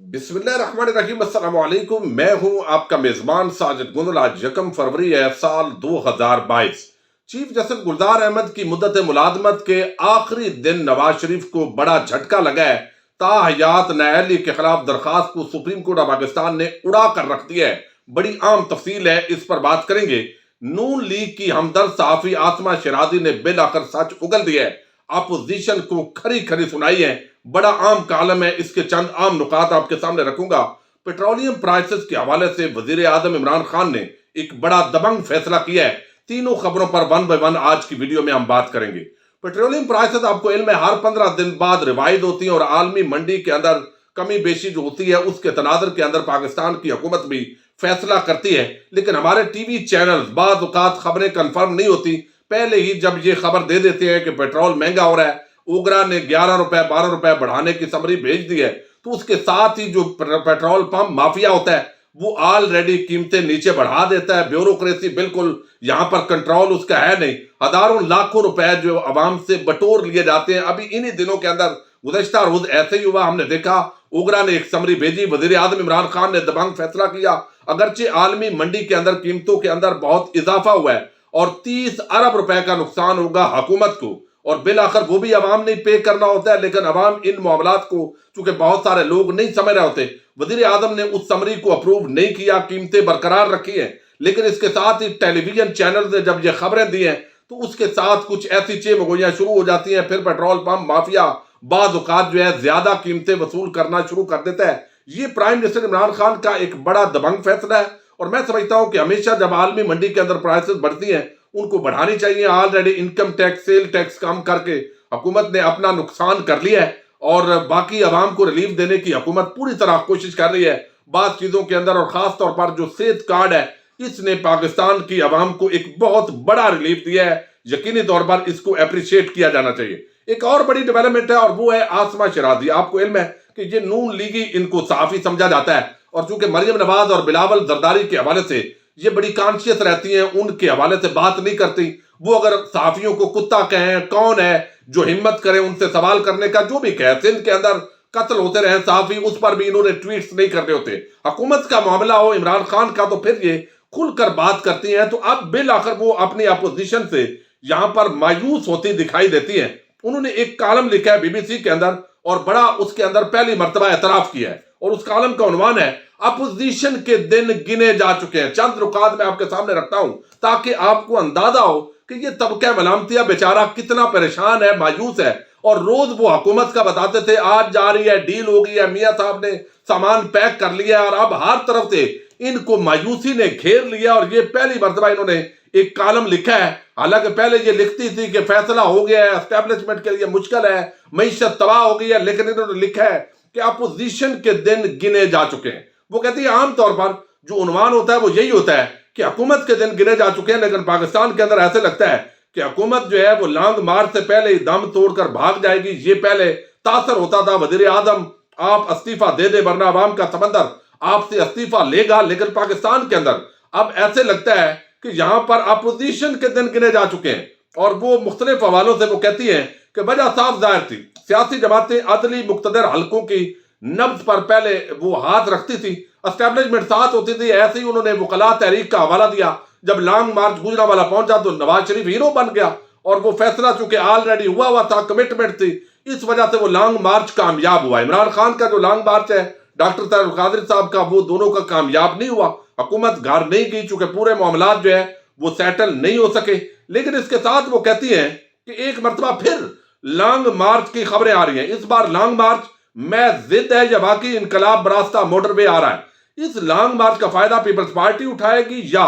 बिस्मिल्लाहिर्रहमानिर्रहीम। अस्सलाम वालेकुम। मैं हूं आपका मेजबान साजिद गुंडल। आज 1 फरवरी है साल 2022। चीफ जस्टिस गुलजार अहमद की मुद्दत मुलाजमत के आखिरी दिन नवाज शरीफ को बड़ा झटका लगा है। ताहयात न्यायालय के खिलाफ दरखास्त को सुप्रीम कोर्ट ऑफ पाकिस्तान ने उड़ा कर रख दिया है। बड़ी आम तफसील है, इस पर बात करेंगे। नून लीग की हमदर्द सहाफी आसमा शराजी ने बिल आकर सच उगल दिया है, अपोजिशन को खरी खरी सुनाई है। बड़ा आम कालम है, इसके चंद आम नुकात आपके सामने रखूंगा। पेट्रोलियम प्राइसेस के हवाले से वजीर आजम इमरान खान ने एक बड़ा दबंग फैसला किया है। तीनों खबरों पर वन बाय वन आज की वीडियो में हम बात करेंगे। पेट्रोलियम प्राइसेस आपको इल्म है, हर 15 दिन बाद रिवाइज होती है और आलमी मंडी के अंदर कमी बेशी जो होती है उसके तनाजर के अंदर पाकिस्तान की हुकूमत भी फैसला करती है। लेकिन हमारे टीवी चैनल बाज़ औक़ात खबरें कंफर्म नहीं होती, पहले ही जब ये खबर दे देते हैं कि पेट्रोल महंगा हो रहा है, ओगरा ने 11 रुपए 12 रुपए बढ़ाने की समरी भेज दी है, तो उसके साथ ही जो पेट्रोल पंप माफिया होता है वो ऑलरेडी कीमतें नीचे बढ़ा देता है। ब्यूरोक्रेसी बिल्कुल यहां पर कंट्रोल उसका है नहीं। हजारों लाखों रुपए जो आवाम से बटोर लिए जाते हैं। अभी इन्हीं दिनों के अंदर गुज़श्ता रोज ऐसे ही हुआ, हमने देखा ओगरा ने एक समरी भेजी, वजीर आजम इमरान खान ने दबंग फैसला किया। अगरचे आलमी मंडी के अंदर कीमतों के अंदर बहुत इजाफा हुआ है और 30 अरब रुपए का नुकसान होगा हुकूमत को, और बिल आखिर वो भी अवाम नहीं पे करना होता है। लेकिन अवाम इन मामलात को चूंकि बहुत सारे लोग नहीं समझ रहे होते, वजीर आजम ने उस समरी को अप्रूव नहीं किया, कीमतें बरकरार रखी हैं। लेकिन इसके साथ ही टेलीविजन चैनल ने जब ये खबरें दी हैं तो उसके साथ कुछ ऐसी चेमगोइयां शुरू हो जाती हैं। फिर पेट्रोल पंप माफिया बाज़ औक़ात जो है ज्यादा कीमतें वसूल करना शुरू कर देता है। ये प्राइम मिनिस्टर इमरान खान का एक बड़ा दबंग फैसला है और मैं समझता हूं कि हमेशा जब आलमी मंडी के अंदर प्राइसेस बढ़ती हैं उनको बढ़ानी चाहिए। Already income tax sale tax कम करके हुकूमत ने अपना नुकसान कर लिया है और बाकी आवाम को रिलीफ देने की हुकूमत पूरी तरह कोशिश कर रही है बात चीजों के अंदर। और खास तौर पर जो सेहत कार्ड है, इसने पाकिस्तान की आवाम को एक बहुत बड़ा रिलीफ दिया है। यकीनी तौर पर इसको अप्रिशिएट किया जाना चाहिए। एक और बड़ी डेवलपमेंट है और वो है आसमा शराजी। आपको इल्म है कि ये नून लीगी इनको साफी समझा जाता है और चूंकि मरियम नवाज और बिलावल जरदारी के हवाले से ये बड़ी कॉन्शियस रहती हैं, उनके हवाले से बात नहीं करती। वो अगर सहाफियों को कुत्ता कहें, कौन है जो हिम्मत करे उनसे सवाल करने का, जो भी कहे। सिंध के अंदर कत्ल होते रहे सहाफी, उस पर भी इन्होंने ट्वीट्स नहीं करने होते। हुकूमत का मामला हो इमरान खान का तो फिर ये खुलकर बात करती हैं। तो अब बिल आखिर वो अपनी अपोजिशन से यहां पर मायूस होती दिखाई देती है। उन्होंने एक कॉलम लिखा है बीबीसी के अंदर और बड़ा उसके अंदर पहली मर्तबा एतराफ किया है और उस कॉलम का उन्वान है अपोजिशन के दिन गिने जा चुके हैं। चंद रुकात मैं आपके सामने रखता हूं ताकि आपको अंदाजा हो कि ये तबका मलामतिया बेचारा कितना परेशान है, मायूस है। और रोज वो हुकूमत का बताते थे आज जा रही है, डील हो गई है, मियां साहब ने सामान पैक कर लिया है, और अब हर तरफ से इनको मायूसी ने घेर लिया। और ये पहली मर्तबा इन्होंने एक कॉलम लिखा है। हालांकि पहले ये लिखती थी कि फैसला हो गया है, एस्टेब्लिशमेंट के लिए मुश्किल है, मईशत तबाह हो गई है, लेकिन इन्होंने लिखा है कि अपोजिशन के दिन गिने जा चुके हैं। वो कहती है आमतौर पर जो उन्वान होता है वो यही होता है कि हुकूमत के दिन गिने जा चुके हैं, लेकिन पाकिस्तान के अंदर ऐसे लगता है कि हुकूमत जो है वो लॉन्ग मार्च से पहले ही दम तोड़कर भाग जाएगी। ये पहले तासर होता था वजीर आजम आप इस्तीफा दे दे वरना अवाम का समंदर आपसे इस्तीफा लेगा। लेकिन पाकिस्तान के अंदर अब ऐसे लगता है कि यहां पर अपोजिशन के दिन गिने जा चुके हैं। और वो मुख्तलिफ हवालों से वो कहती है कि वजह साफ जाहिर थी, सियासी जमातें अदली मुक्तदर हल्कों की नब्ज पर पहले वो हाथ रखती थी, एस्टेब्लिशमेंट साथ होती थी। ऐसे ही उन्होंने वकला तहरीक का हवाला दिया। जब लॉन्ग मार्च गुजरांवाला पहुंचा तो नवाज शरीफ हीरो बन गया और वो फैसला चूंकि ऑलरेडी हुआ था, कमिटमेंट थी, इस वजह से वो लॉन्ग मार्च कामयाब हुआ। इमरान खान का जो लॉन्ग मार्च है डॉक्टर तारिक कादरी साहब का, वो दोनों का कामयाब नहीं हुआ। हुकूमत घर नहीं गई चूंकि पूरे मामलात जो है वो सेटल नहीं हो सके। लेकिन इसके साथ वो कहती हैं कि एक मरतबा फिर लॉन्ग मार्च की खबरें आ रही हैं। इस बार लॉन्ग मार्च मैं जिद है या बाकी इनकलाब बरास्ता मोटरवे आ रहा है। इस लॉन्ग मार्च का फायदा पीपल्स पार्टी उठाएगी या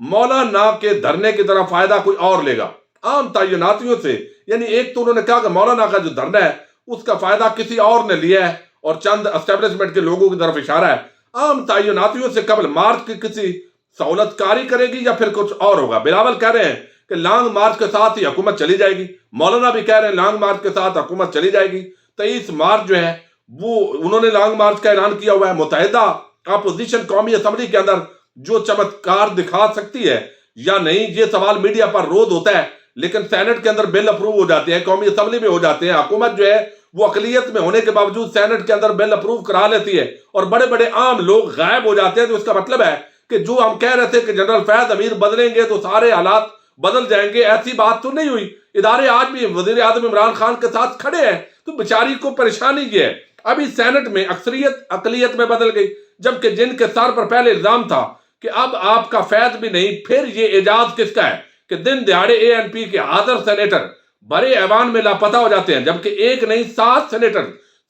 मौलाना के धरने की तरह फायदा कोई और लेगा आम तयनातियों से। यानी एक तो उन्होंने कहा कि मौलाना का जो धरना है उसका फायदा किसी और ने लिया है और चंद एस्टेब्लिशमेंट के लोगों की तरफ इशारा है। आम तयनातियों से कबल मार्च की किसी सहूलतकारी करेगी या फिर कुछ और होगा। बिलावल कह रहे हैं कि लॉन्ग मार्च के साथ ही हुकूमत चली जाएगी। मौलाना भी कह रहे हैं लॉन्ग मार्च के साथ हुकूमत चली जाएगी। 23 मार्च जो है वो उन्होंने लॉन्ग मार्च का ऐलान किया हुआ है। मुत्तहिदा अपोजिशन कौमी असम्बली के अंदर जो चमत्कार दिखा सकती है या नहीं, ये सवाल मीडिया पर रोज होता है। लेकिन सेनेट के अंदर बिल अप्रूव हो जाते हैं, कौमी असम्बली में हो जाते हैं, हुकूमत जो है وہ اقلیت میں ہونے کے باوجود سینٹ کے اندر بل اپروو کرا لیتی ہے اور بڑے بڑے عام لوگ غائب ہو جاتے ہیں، تو اس کا مطلب ہے کہ جو ہم کہہ رہے تھے کہ جنرل فیض امیر بدلیں گے تو سارے حالات بدل جائیں گے، ایسی بات تو نہیں ہوئی۔ ادارے آج بھی وزیر اعظم عمران خان کے ساتھ کھڑے ہیں، تو بیچاری کو پریشانی یہ ہے۔ ابھی سینٹ میں اکثریت اقلیت میں بدل گئی، جبکہ جن کے سر پر پہلے الزام تھا کہ اب آپ کا فیض بھی نہیں، پھر یہ اعجاز کس کا ہے کہ دن دہاڑے اے این پی کے حاضر سینیٹر بڑے ایوان میں لاپتہ ہو جاتے ہیں، جبکہ ایک نہیں 7 سینیٹر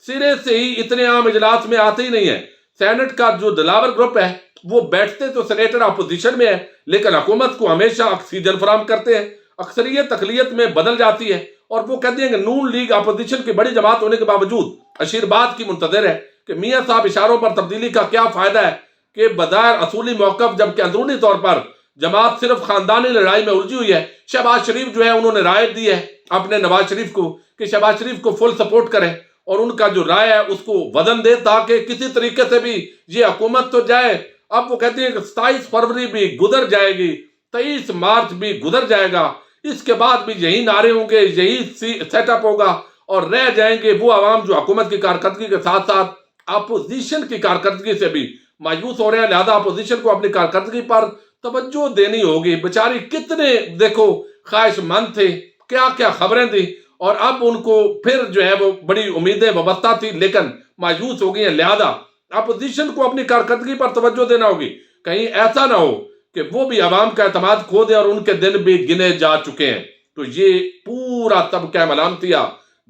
سرے سے ہی اتنے عام اجلاس میں آتے ہی نہیں ہیں۔ سینٹ کا جو دلاور گروپ ہے وہ بیٹھتے تو سینیٹر اپوزیشن میں ہے، لیکن حکومت کو ہمیشہ آکسیجن فراہم کرتے ہیں۔ اکثریت اقلیت میں بدل جاتی ہے اور وہ کہتے ہیں کہ نون لیگ اپوزیشن کی بڑی جماعت ہونے کے باوجود اشیرباد کی منتظر ہے کہ میاں صاحب اشاروں پر تبدیلی کا کیا فائدہ ہے کہ بظاہر اصولی موقف، جبکہ اندرونی طور پر جماعت صرف خاندانی لڑائی میں الجھی ہوئی ہے۔ شہباز شریف جو ہے انہوں نے رائے دی ہے اپنے نواز شریف کو کہ شہباز شریف کو فل سپورٹ کریں اور ان کا جو رائے ہے اس کو وزن دے تاکہ کسی طریقے سے بھی یہ حکومت تو جائے۔ اب وہ کہتے ہیں کہ 27 فروری بھی گزر جائے گی، 23 مارچ بھی گزر جائے گا، اس کے بعد بھی یہی نعرے ہوں گے، یہی سیٹ اپ ہوگا اور رہ جائیں گے وہ عوام جو حکومت کی کارکردگی کے ساتھ ساتھ اپوزیشن کی کارکردگی سے بھی مایوس ہو رہے ہیں۔ لہذا اپوزیشن کو اپنی کارکردگی پر توجہ دینی ہوگی۔ بیچاری کتنے دیکھو خواہش مند تھے، کیا کیا خبریں دی، اور اب ان کو پھر جو ہے وہ بڑی امیدیں وابستہ تھی لیکن مایوس ہو گئی ہیں۔ لہذا اپوزیشن کو اپنی کارکردگی پر توجہ دینا ہوگی، کہیں ایسا نہ ہو کہ وہ بھی عوام کا اعتماد کھو دیں اور ان کے دن بھی گنے جا چکے ہیں۔ تو یہ پورا طبقہ ملامتیہ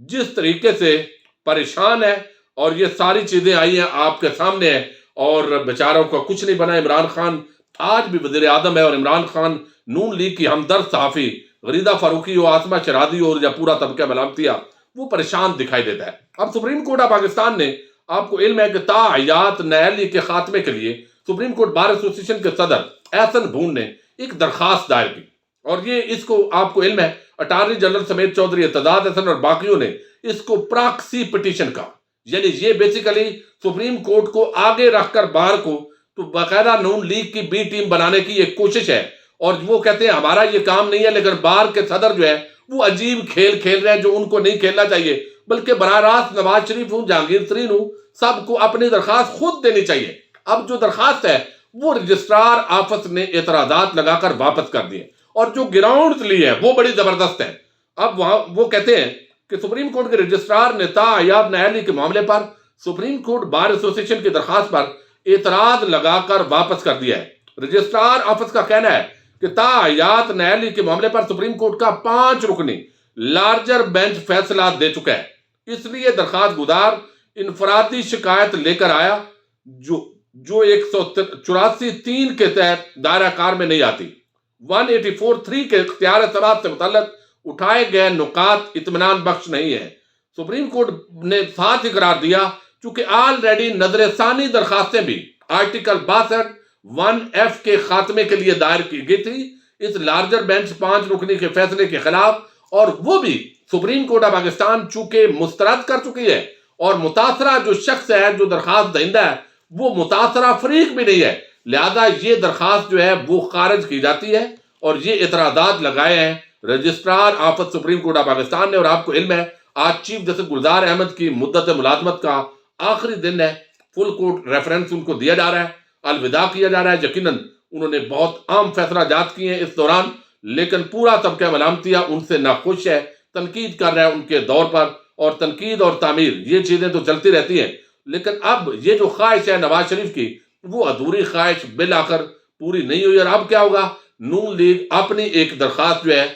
جس طریقے سے پریشان ہے اور یہ ساری چیزیں آئی ہیں آپ کے سامنے ہیں اور بیچاروں کا کچھ نہیں بنا۔ عمران خان آج بھی وزیر اعظم ہے اور عمران خان نون لیگ کی ہمدرد صحافی غریدہ فاروقی ہو، عاصمہ شرادی ہو یا پورا طبقہ ملامتیہ، وہ پریشان دکھائی دیتا ہے۔ اب سپریم کورٹ آف پاکستان نے، آپ کو علم ہے کہ تاحیات نیالی کے خاتمے کے لیے سپریم کورٹ بار ایسوسی ایشن کے صدر احسن بھون نے ایک درخواست دائر کی، اور یہ اس کو آپ کو علم ہے اٹارنی جنرل سمیت چودھری اعتزاز احسن اور باقیوں نے اس کو پراکسی پٹیشن کا، یعنی یہ بیسیکلی سپریم کورٹ کو آگے رکھ کر بار کو تو باقاعدہ نون لیگ کی بی ٹیم بنانے کی ایک کوشش ہے، اور وہ کہتے ہیں ہمارا یہ کام نہیں ہے، لیکن بار کے صدر جو ہے وہ عجیب کھیل کھیل رہے ہیں جو ان کو نہیں کھیلنا چاہیے، بلکہ براہ راست نواز شریف ہوں، جہانگیر ترین ہوں، سب کو اپنی درخواست خود دینی چاہیے۔ اب جو درخواست ہے وہ رجسٹرار آفس نے اعتراضات لگا کر واپس کر دیے، اور جو گراؤنڈز لی ہے وہ بڑی زبردست ہے۔ اب وہاں وہ کہتے ہیں کہ سپریم کورٹ کے رجسٹرار نے تاحیات نیالی کے معاملے پر سپریم کورٹ بار ایسوسی ایشن کی درخواست پر اعتراض لگا کر واپس کر دیا ہے۔ رجسٹرار آفس کا کہنا ہے کہ تاحیات نیالی کے معاملے پر سپریم کورٹ کا 5 رکنی لارجر بینچ فیصلہ دے چکا ہے، اس لیے درخواست گزار انفرادی شکایت لے کر آیا جو 184(3) کے تحت دائرہ کار میں نہیں آتی۔ 184(3) کے اختیار سماعت سے متعلق اٹھائے گئے نکات اطمینان بخش نہیں ہے۔ سپریم کورٹ نے ساتھ ہی قرار دیا چونکہ آلریڈی نظر ثانی درخواستیں بھی آرٹیکل 62(1)(f) کے خاتمے کے لیے دائر کی گئی تھی اس لارجر بینچ 5 رکنی کے فیصلے کے خلاف، اور وہ بھی سپریم کورٹ آف پاکستان چونکہ مسترد کر چکی ہے، اور متاثرہ جو شخص ہے جو درخواست دہندہ ہے وہ متاثرہ فریق بھی نہیں ہے، لہذا یہ درخواست جو ہے وہ خارج کی جاتی ہے، اور یہ اعتراضات لگائے ہیں registrar office supreme court of Pakistan نے۔ اور آپ کو علم ہے آج چیف جسٹس گلزار احمد کی مدت ملازمت کا آخری دن ہے، فل کورٹ ریفرنس ان کو دیا جا رہا ہے، الوداع کیا جا رہا ہے۔ یقیناً انہوں نے بہت اہم فیصلہ جات کیے ہیں اس دوران، لیکن پورا طبقہ ملامتیہ ان سے ناخوش ہے، تنقید کر رہا ہے ان کے دور پر، اور تنقید اور تعمیر یہ چیزیں تو چلتی رہتی ہیں، لیکن اب یہ جو خواہش ہے نواز شریف کی وہ ادھوری خواہش بالآخر پوری نہیں ہوئی۔ اور اب کیا ہوگا؟ نون لیگ اپنی ایک درخواست جو ہے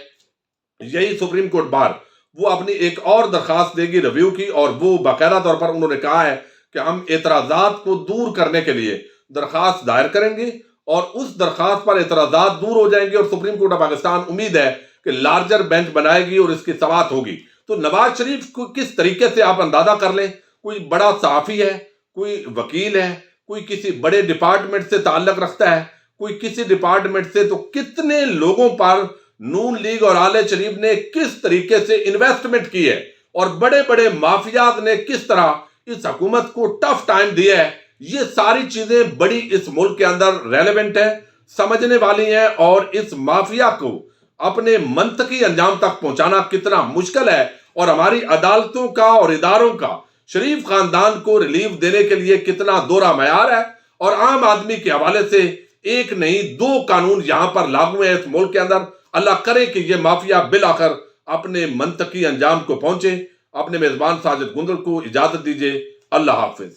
یہی سپریم کورٹ بار وہ اپنی ایک اور درخواست دے گی ریویو کی، اور وہ باقاعدہ طور پر انہوں نے کہا ہے کہ ہم اعتراضات کو دور کرنے کے لیے درخواست دائر کریں گے، اور اس درخواست پر اعتراضات دور ہو جائیں گے، اور سپریم کورٹ آف پاکستان امید ہے کہ لارجر بینچ بنائے گی اور اس کی سماعت ہوگی۔ تو نواز شریف کو کس طریقے سے آپ اندازہ کر لیں، کوئی بڑا صحافی ہے، کوئی وکیل ہے، کوئی کسی بڑے ڈپارٹمنٹ سے تعلق رکھتا ہے، کوئی کسی ڈپارٹمنٹ سے، تو کتنے لوگوں پر نون لیگ اور آل شریف نے کس طریقے سے انویسٹمنٹ کی ہے، اور بڑے بڑے مافیاز نے کس طرح اس حکومت کو ٹف ٹائم دیا ہے۔ یہ ساری چیزیں بڑی اس ملک کے اندر ریلیونٹ ہیں، سمجھنے والی ہیں، اور اس مافیا کو اپنے منطقی انجام تک پہنچانا کتنا مشکل ہے اور ہماری عدالتوں کا اور اداروں کا شریف خاندان کو ریلیف دینے کے لیے کتنا دورہ معیار ہے، اور عام آدمی کے حوالے سے ایک نہیں 2 قانون یہاں پر لاگو ہیں اس ملک کے اندر۔ اللہ کرے کہ یہ مافیا بالآخر اپنے منطقی انجام کو پہنچے۔ اپنے میزبان ساجد گندل کو اجازت دیجیے۔ اللہ حافظ۔